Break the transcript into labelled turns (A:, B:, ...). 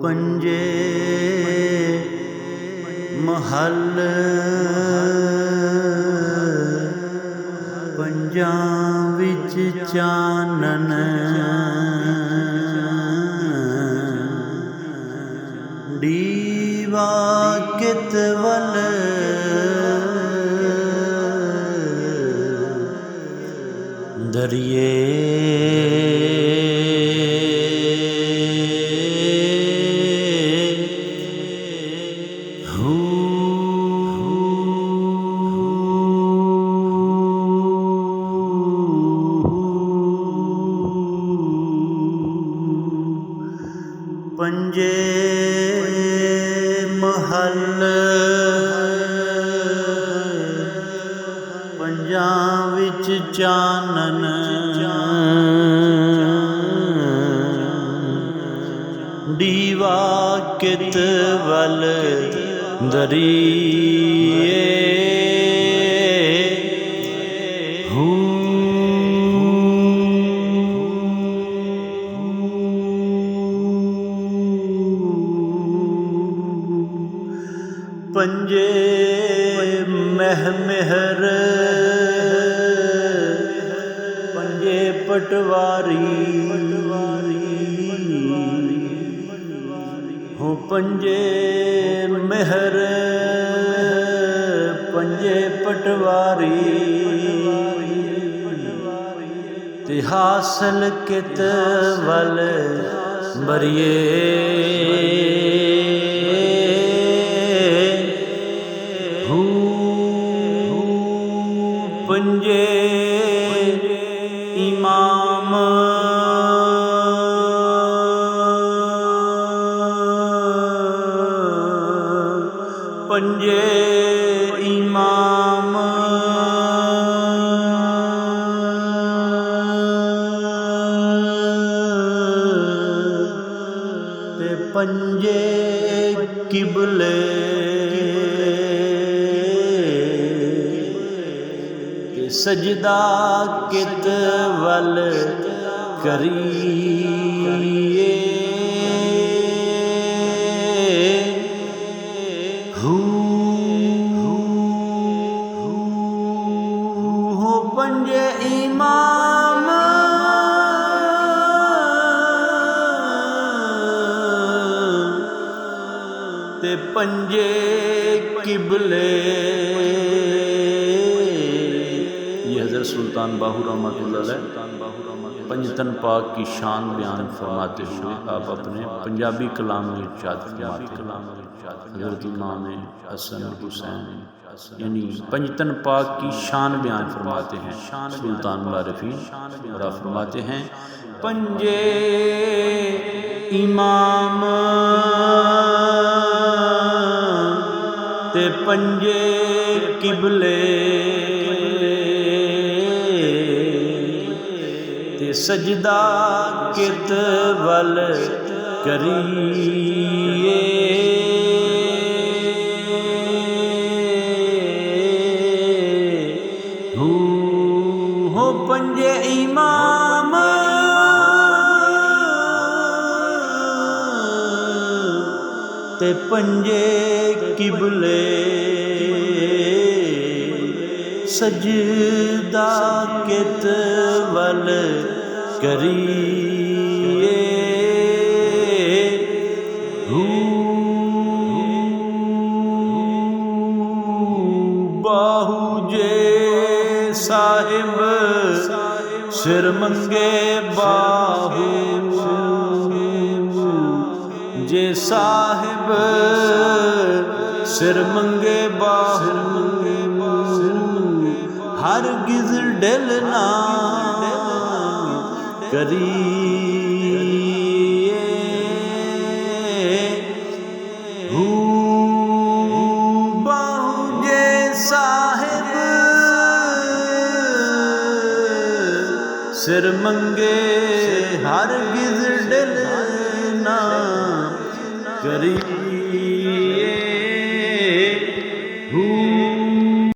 A: ਪੰਜੇ ਮਹੱਲ ਪੰਜਾਂ ਵਿੱਚ ਚਾਨਣ ਦੀਵਾ ਕਿਤ ਵੱਲ ਦਰਿਏ ਪੰਜੇ ਮਹੱਲ ਪੰਜਾਂ ਵਿੱਚ ਚਾਨਣ ਦੀਵਾ ਕਿਤ ਵੱਲ ਦਰੀਏ ਪੰਜੇ ਮਹਿਰ ਪੰਜੇ ਪਟਵਾਰੀ ਹੋ ਪੰਜੇ ਮਹਿਰ ਪੰਜੇ ਪਟਵਾਰੀ ਤੇ ਹਾਸਲ ਕਿਤ ਵੱਲ ਬਰੀਏ ਪੰਜੇ ਇਮਾਮ ਪੰਜੇ ਇਮਾਮ ਤੇ ਪੰਜੇ ਕਿਬਲੇ ਸਜਦਾ ਕਿਤ ਵੱਲ ਕਰੀਏ ਪੰਜੇ ਇਮਾਮ ਤੇ ਪੰਜੇ ਕਿਬਲੇ हज़रत सुल्तान बाहू रहमतुल्लाह अलैह पंजतन पाक की शान बयान फरमाते हुए आप अपने पंजाबी कलाम में इरशाद फरमाते हज़रत इमाम हसन हुसैन यानी पंजतन पाक की शान बयान फरमाते हैं सुल्तान आरिफीन और आप फरमाते हैं पंजे इमाम ते पंजे किबले सजदा कित वल करिए हो पंजे इमाम ते पंजे किबले सजदा कित वल करिए बाहू जे साहिब सिर मंगे बाहू जे साहिब सिर मंगे बाहू हर गिज डलना करिए बाहू जे साहिब सिर मंगे हर गिज डलना करिए।